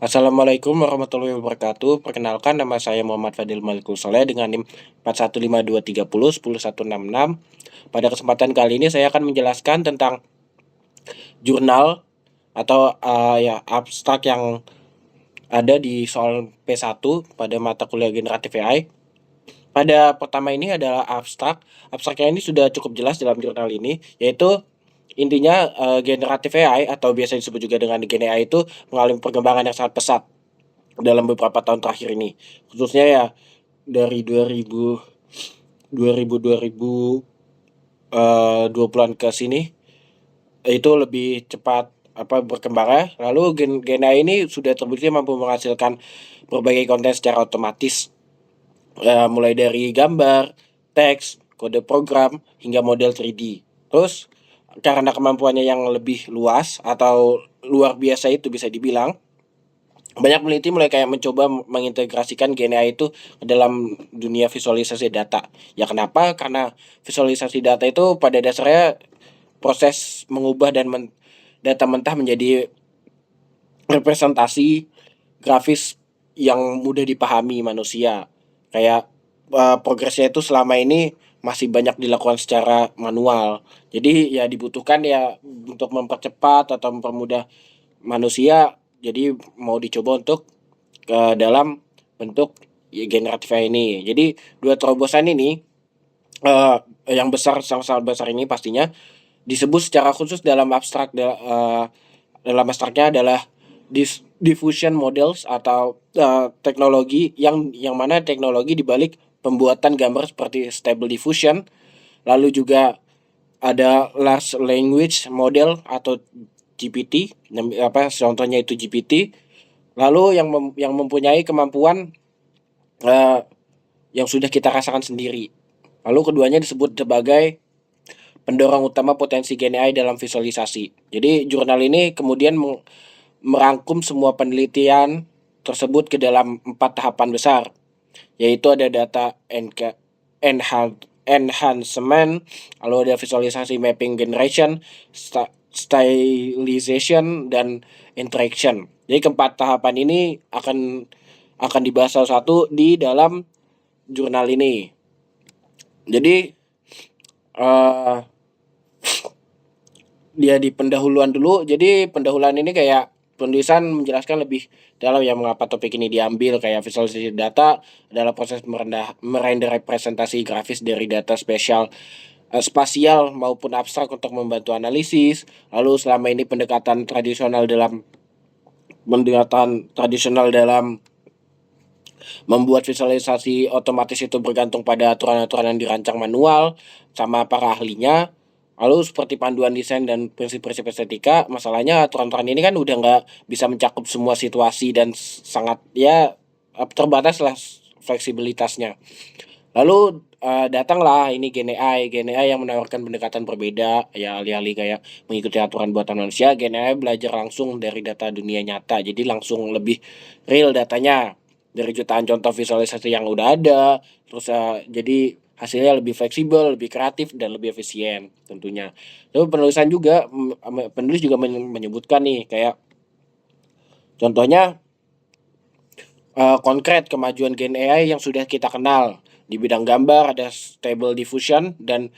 Assalamualaikum warahmatullahi wabarakatuh. Perkenalkan nama saya Muhammad Fadil Malikul Soleh dengan NIM 415230 10166. Pada kesempatan kali ini saya akan menjelaskan tentang jurnal atau ya abstrak yang ada di soal P1 pada mata kuliah generatif AI. Pada pertama ini adalah abstrak. Abstraknya ini sudah cukup jelas dalam jurnal ini, yaitu intinya generatif AI atau biasa disebut juga dengan Gen AI itu mengalami perkembangan yang sangat pesat dalam beberapa tahun terakhir ini. Khususnya ya dari 2020-an ke sini itu lebih cepat berkembangnya. Lalu Gen AI ini sudah terbukti mampu menghasilkan berbagai konten secara otomatis, mulai dari gambar, teks, kode program, hingga model 3D. Terus karena kemampuannya yang lebih luas atau luar biasa itu bisa dibilang, banyak peneliti mulai kayak mencoba mengintegrasikan Gen AI itu ke dalam dunia visualisasi data. Ya kenapa? Karena visualisasi data itu pada dasarnya proses mengubah data mentah menjadi representasi grafis yang mudah dipahami manusia. Kayak progresnya itu selama ini masih banyak dilakukan secara manual. Jadi ya dibutuhkan ya untuk mempercepat atau mempermudah manusia. Jadi mau dicoba untuk ke dalam bentuk ya, generatif AI ini. Jadi dua terobosan ini eh, yang besar sangat-sangat besar ini pastinya disebut secara khusus dalam abstraknya adalah diffusion models atau teknologi yang mana teknologi dibalik pembuatan gambar seperti Stable Diffusion, lalu juga ada Large Language Model atau GPT, contohnya itu GPT, lalu yang mempunyai kemampuan eh, yang sudah kita rasakan sendiri. Lalu keduanya disebut sebagai pendorong utama potensi Gen AI dalam visualisasi. Jadi jurnal ini kemudian merangkum semua penelitian tersebut ke dalam 4 tahapan besar, yaitu ada data enhancement, lalu ada visualisasi mapping generation, stylization, dan interaction. Jadi keempat tahapan ini akan dibahas satu di dalam jurnal ini. Jadi uh, dia di pendahuluan dulu. Jadi pendahuluan ini kayak penulisan menjelaskan lebih dalam ya mengapa topik ini diambil. Kayak visualisasi data adalah proses merender representasi grafis dari data spasial maupun abstrak untuk membantu analisis. Lalu selama ini pendekatan tradisional dalam membuat visualisasi otomatis itu bergantung pada aturan-aturan yang dirancang manual sama para ahlinya. Lalu seperti panduan desain dan prinsip-prinsip estetika, masalahnya aturan-aturan ini kan udah nggak bisa mencakup semua situasi dan sangat ya terbatas lah fleksibilitasnya. Lalu datanglah ini Gen AI. Gen AI yang menawarkan pendekatan berbeda, ya alih-alih kayak mengikuti aturan buatan manusia. Gen AI belajar langsung dari data dunia nyata, jadi langsung lebih real datanya dari jutaan contoh visualisasi yang udah ada. Terus jadi hasilnya lebih fleksibel, lebih kreatif, dan lebih efisien tentunya. Lalu penulis juga menyebutkan nih kayak contohnya konkret kemajuan Gen AI yang sudah kita kenal. Di bidang gambar ada Stable Diffusion dan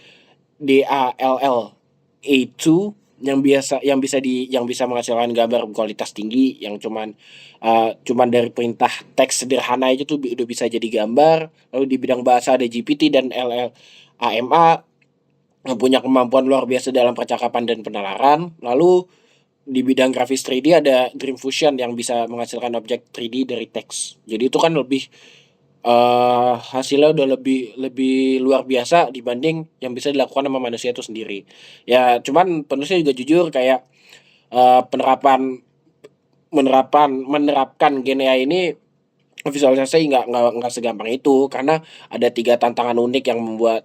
DALL-E2 yang bisa menghasilkan gambar berkualitas tinggi yang cuman dari perintah teks sederhana aja tuh udah bisa jadi gambar. Lalu di bidang bahasa ada GPT dan LLAMA yang punya kemampuan luar biasa dalam percakapan dan penalaran. Lalu di bidang grafis 3D ada Dream Fusion yang bisa menghasilkan objek 3D dari teks. Jadi itu kan lebih hasilnya udah lebih lebih luar biasa dibanding yang bisa dilakukan sama manusia itu sendiri. Ya cuman penulisnya juga jujur kayak penerapan menerapkan Gen AI ini visualisasi nggak segampang itu karena ada 3 tantangan unik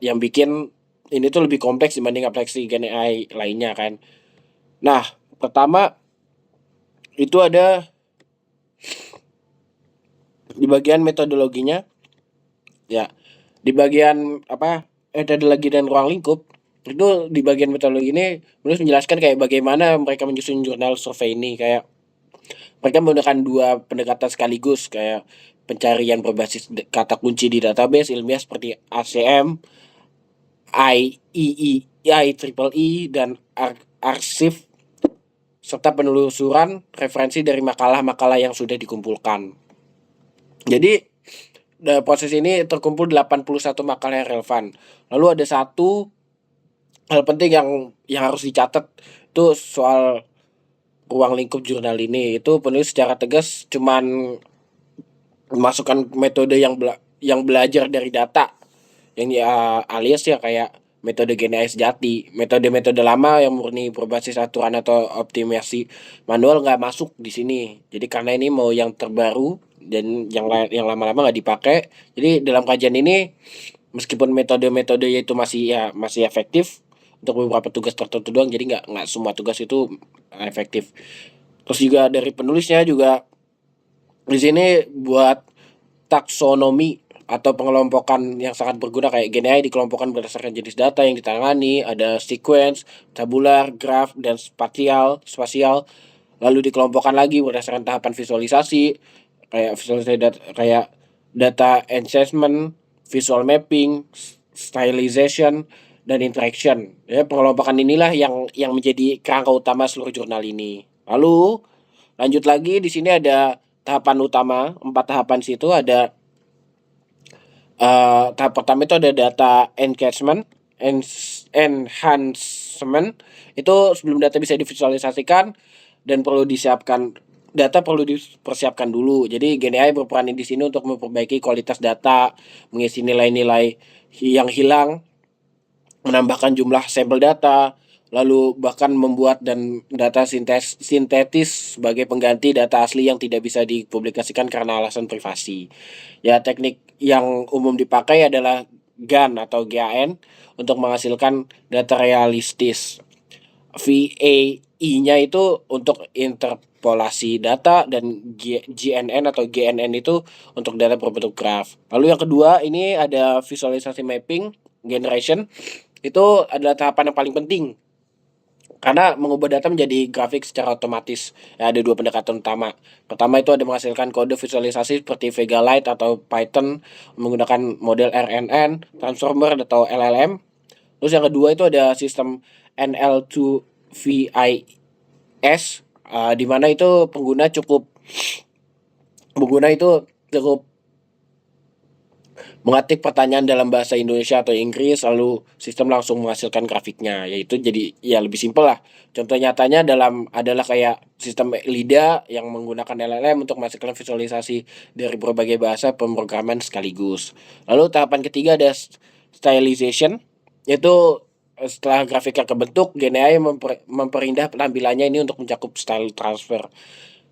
yang bikin ini tuh lebih kompleks dibanding aplikasi Gen AI lainnya kan. Nah, pertama itu ada di bagian metodologinya, ya. Di bagian metodologi dan ruang lingkup, itu di bagian metodologi ini menulis menjelaskan kayak bagaimana mereka menyusun jurnal survei ini. Kayak Mereka menggunakan dua pendekatan sekaligus, kayak pencarian berbasis kata kunci di database ilmiah seperti ACM, IEEE, dan arsip, serta penelusuran referensi dari makalah-makalah yang sudah dikumpulkan. Jadi proses ini terkumpul 81 makalah yang relevan. Lalu ada satu hal penting yang harus dicatat, itu soal ruang lingkup jurnal ini. Itu penulis secara tegas cuman memasukkan metode yang belajar dari data, yang alias ya kayak metode GNI sejati. Metode-metode lama yang murni berbasis aturan atau optimasi manual nggak masuk di sini. Jadi karena ini mau yang terbaru dan yang lama-lama nggak dipakai. Jadi dalam kajian ini, meskipun metode-metode itu masih efektif untuk beberapa tugas tertentu doang, jadi nggak semua tugas itu efektif. Terus juga dari penulisnya juga di sini buat taksonomi atau pengelompokan yang sangat berguna, kayak GNI dikelompokkan berdasarkan jenis data yang ditangani, ada sequence, tabular, graph, dan spasial. Lalu dikelompokkan lagi berdasarkan tahapan visualisasi, kayak data enhancement, visual mapping, stylization, dan interaction. Ya, pengelompokan inilah yang menjadi kerangka utama seluruh jurnal ini. Lalu lanjut lagi, di sini ada tahapan utama, 4 tahapan situ ada. Tahap pertama itu ada data enhancement. Itu sebelum data bisa divisualisasikan dan data perlu dipersiapkan dulu. Jadi GNI berperan di sini untuk memperbaiki kualitas data, mengisi nilai-nilai yang hilang, menambahkan jumlah sampel data, lalu bahkan membuat dan data sintetis sebagai pengganti data asli yang tidak bisa dipublikasikan karena alasan privasi. Ya, teknik yang umum dipakai adalah GAN atau GAN untuk menghasilkan data realistis. VAE-nya itu untuk interpolasi data, dan GNN atau GNN itu untuk data berbentuk graf. Lalu yang kedua ini ada visualisasi mapping generation. Itu adalah tahapan yang paling penting karena mengubah data menjadi grafik secara otomatis. Ya, ada dua pendekatan utama. Pertama itu ada menghasilkan kode visualisasi seperti Vega Lite atau Python menggunakan model RNN, Transformer atau LLM. Terus yang kedua itu ada sistem NL2VIS, di mana itu pengguna itu cukup mengetik pertanyaan dalam bahasa Indonesia atau Inggris, lalu sistem langsung menghasilkan grafiknya. Yaitu jadi ya lebih simpel lah. Contoh nyatanya adalah kayak sistem LIDA yang menggunakan LLM untuk menghasilkan visualisasi dari berbagai bahasa pemrograman sekaligus. Lalu tahapan ketiga ada stylization, yaitu setelah grafiknya kebentuk, GNI memperindah penampilannya ini untuk mencakup style transfer.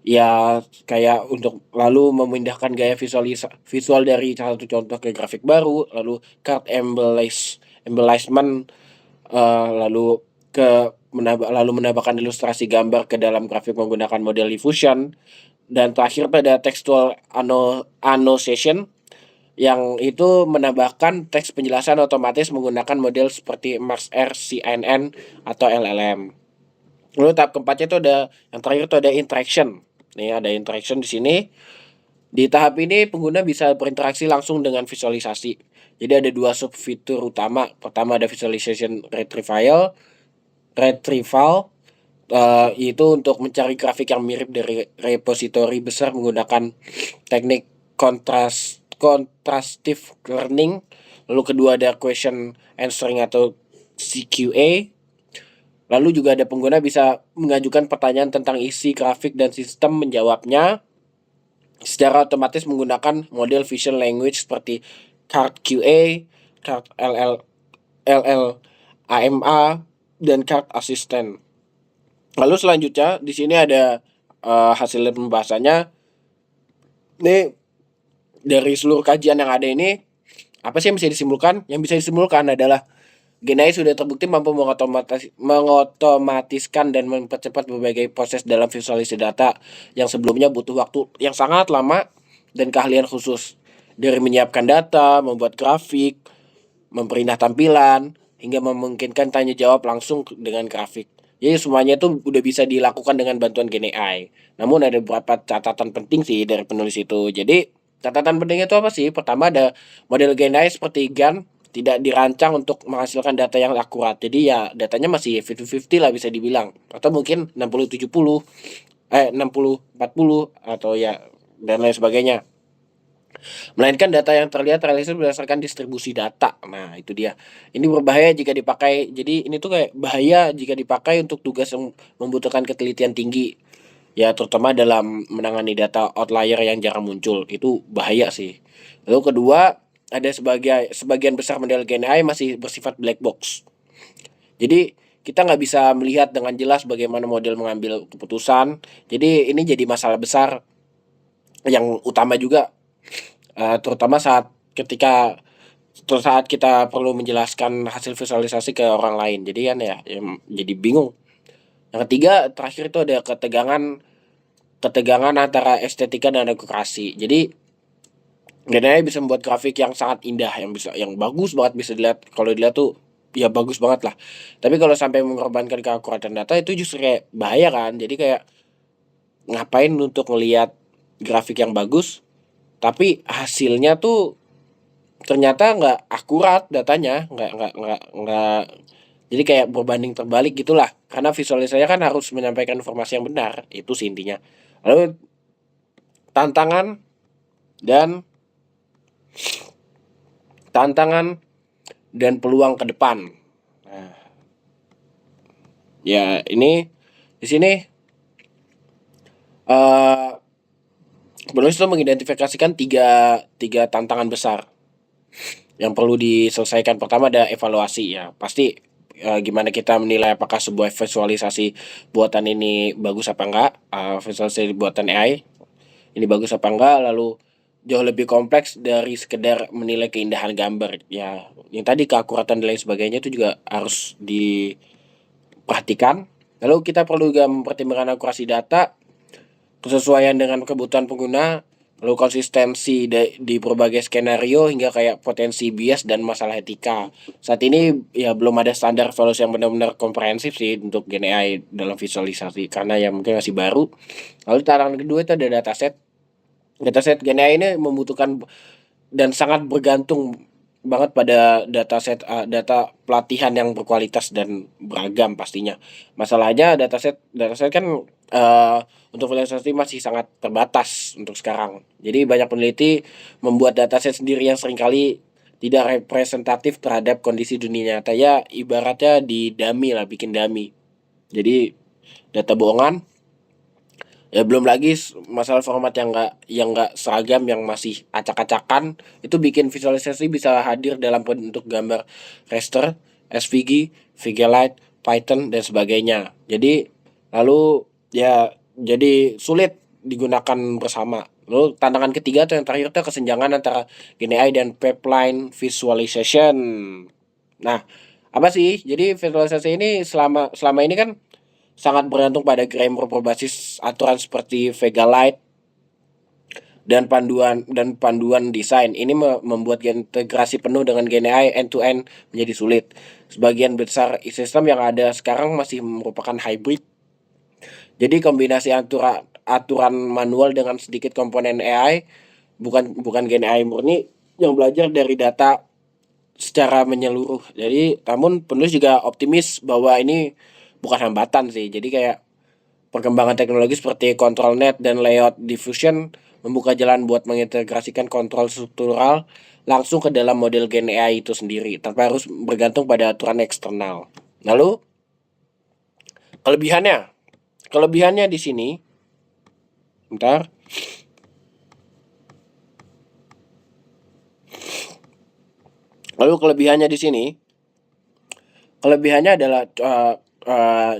Ya, kayak untuk lalu memindahkan gaya visual dari satu contoh ke grafik baru, lalu card embellishment, lalu menambahkan ilustrasi gambar ke dalam grafik menggunakan model diffusion, dan terakhir pada textual annotation, yang itu menambahkan teks penjelasan otomatis menggunakan model seperti MaxR, CNN, atau LLM. Lalu tahap keempatnya itu yang terakhir itu ada interaction. Nih ada interaction di sini. Di tahap ini pengguna bisa berinteraksi langsung dengan visualisasi. Jadi ada dua sub fitur utama. Pertama ada visualization retrieval, itu untuk mencari grafik yang mirip dari repository besar menggunakan teknik contrastive learning. Lalu kedua ada question answering atau CQA. Lalu juga ada pengguna bisa mengajukan pertanyaan tentang isi grafik dan sistem menjawabnya secara otomatis menggunakan model vision language seperti Card QA, Card LLAMA, dan Card Assistant. Lalu selanjutnya di sini ada hasil pembahasannya. Ini dari seluruh kajian yang ada ini, apa sih yang bisa disimpulkan? Yang bisa disimpulkan adalah GNI sudah terbukti mampu mengotomatiskan dan mempercepat berbagai proses dalam visualisasi data yang sebelumnya butuh waktu yang sangat lama dan keahlian khusus. Dari menyiapkan data, membuat grafik, memperindah tampilan, hingga memungkinkan tanya jawab langsung dengan grafik. Jadi semuanya itu udah bisa dilakukan dengan bantuan Gen AI. Namun ada beberapa catatan penting sih dari penulis itu. Jadi catatan pentingnya itu apa sih? Pertama ada model Gen AI seperti GAN tidak dirancang untuk menghasilkan data yang akurat. Jadi ya datanya masih 50-50 lah bisa dibilang. Atau mungkin 60-70, 60-40 atau ya dan lain sebagainya. Melainkan data yang terlihat realistis berdasarkan distribusi data. Nah, itu dia. Ini berbahaya jika dipakai. Jadi ini tuh kayak bahaya jika dipakai untuk tugas yang membutuhkan ketelitian tinggi. Ya, terutama dalam menangani data outlier yang jarang muncul. Itu bahaya sih. Lalu kedua, ada sebagian besar model Gen AI masih bersifat black box. Jadi kita nggak bisa melihat dengan jelas bagaimana model mengambil keputusan. Jadi ini jadi masalah besar yang utama juga, terutama saat kita perlu menjelaskan hasil visualisasi ke orang lain. Jadi kan ya, jadi bingung. Yang ketiga, terakhir itu ada ketegangan ketegangan antara estetika dan edukasi. Jadi Gen AI bisa membuat grafik yang sangat indah, yang bagus banget bisa dilihat, kalau dilihat tuh ya bagus banget lah. Tapi kalau sampai mengorbankan keakuratan data itu justru kayak bahaya kan. Jadi kayak ngapain untuk ngelihat grafik yang bagus, tapi hasilnya tuh ternyata nggak akurat datanya, nggak jadi kayak berbanding terbalik gitulah. Karena visualisasinya kan harus menyampaikan informasi yang benar, itu sih intinya. Lalu tantangan dan tantangan dan peluang ke depan. Nah, ya ini di sini eh penulis itu mengidentifikasikan tiga tiga tantangan besar yang perlu diselesaikan. Pertama ada evaluasi ya. Pasti gimana kita menilai apakah sebuah visualisasi buatan ini bagus apa enggak, visualisasi buatan AI ini bagus apa enggak, lalu jauh lebih kompleks dari sekedar menilai keindahan gambar. Ya, yang tadi keakuratan dan lain sebagainya itu juga harus diperhatikan. Lalu kita perlu juga mempertimbangkan akurasi data, kesesuaian dengan kebutuhan pengguna, lalu konsistensi di berbagai skenario hingga kayak potensi bias dan masalah etika. Saat ini ya belum ada standar evaluasi yang benar-benar komprehensif sih untuk Gen AI dalam visualisasi karena ya mungkin masih baru. Lalu tantangan kedua itu ada dataset. Dataset Gen AI ini membutuhkan dan sangat bergantung banget pada data pelatihan yang berkualitas dan beragam pastinya. Masalahnya dataset kan untuk visualisasi masih sangat terbatas untuk sekarang. Jadi banyak peneliti membuat dataset sendiri yang seringkali tidak representatif terhadap kondisi dunia nyata. Ya ibaratnya di dummy lah, bikin dummy. Jadi data bohongan. Ya belum lagi masalah format yang nggak seragam, yang masih acak-acakan, itu bikin visualisasi bisa hadir dalam bentuk gambar raster, SVG, Figurelite, Python dan sebagainya. Jadi lalu ya jadi sulit digunakan bersama. Lalu tantangan ketiga tuh yang terakhir tuh kesenjangan antara Gen AI dan pipeline visualization. Nah, apa sih? Jadi visualisasi ini selama selama ini kan sangat bergantung pada grammar berbasis aturan seperti Vega Lite dan panduan desain. Ini membuat integrasi penuh dengan Gen AI end to end menjadi sulit. Sebagian besar sistem yang ada sekarang masih merupakan hybrid. Jadi kombinasi aturan manual dengan sedikit komponen AI, bukan bukan Gen AI murni yang belajar dari data secara menyeluruh. Jadi namun penulis juga optimis bahwa ini bukan hambatan sih. Jadi kayak perkembangan teknologi seperti control net dan layout diffusion membuka jalan buat mengintegrasikan kontrol struktural langsung ke dalam model Gen AI itu sendiri tanpa harus bergantung pada aturan eksternal. Lalu kelebihannya, kelebihannya di sini, bentar. Lalu kelebihannya di sini, kelebihannya adalah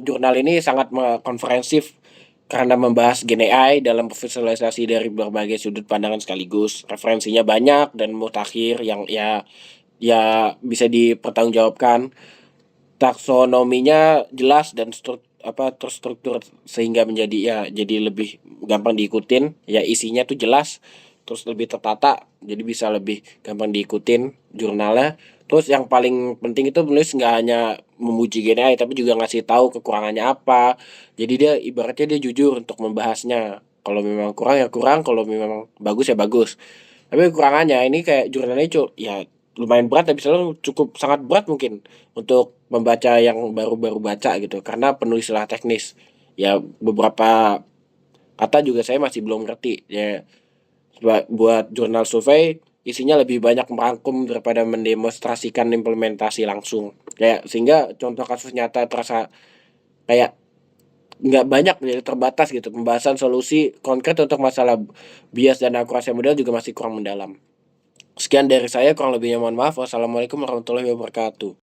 jurnal ini sangat komprehensif karena membahas Gen AI dalam visualisasi dari berbagai sudut pandangan sekaligus. Referensinya banyak dan mutakhir yang ya bisa dipertanggungjawabkan. Taksonominya jelas dan terstruktur sehingga menjadi ya jadi lebih gampang diikutin. Ya isinya tuh jelas, terus lebih tertata, jadi bisa lebih gampang diikutin jurnalnya. Terus yang paling penting itu penulis nggak hanya memuji Gen AI, tapi juga ngasih tahu kekurangannya apa. Jadi dia ibaratnya dia jujur untuk membahasnya. Kalau memang kurang ya kurang, kalau memang bagus ya bagus. Tapi kekurangannya ini kayak jurnalnya ya lumayan berat, tapi selalu cukup sangat berat mungkin untuk membaca yang baru-baru baca gitu, karena penuh istilah teknis. Ya beberapa kata juga saya masih belum ngerti. Ya buat jurnal survei isinya lebih banyak merangkum daripada mendemonstrasikan implementasi langsung. Kayak sehingga contoh kasus nyata terasa kayak nggak banyak, jadi terbatas gitu. Pembahasan solusi konkret untuk masalah bias dan akurasi model juga masih kurang mendalam. Sekian dari saya, kurang lebihnya mohon maaf. Wassalamualaikum warahmatullahi wabarakatuh.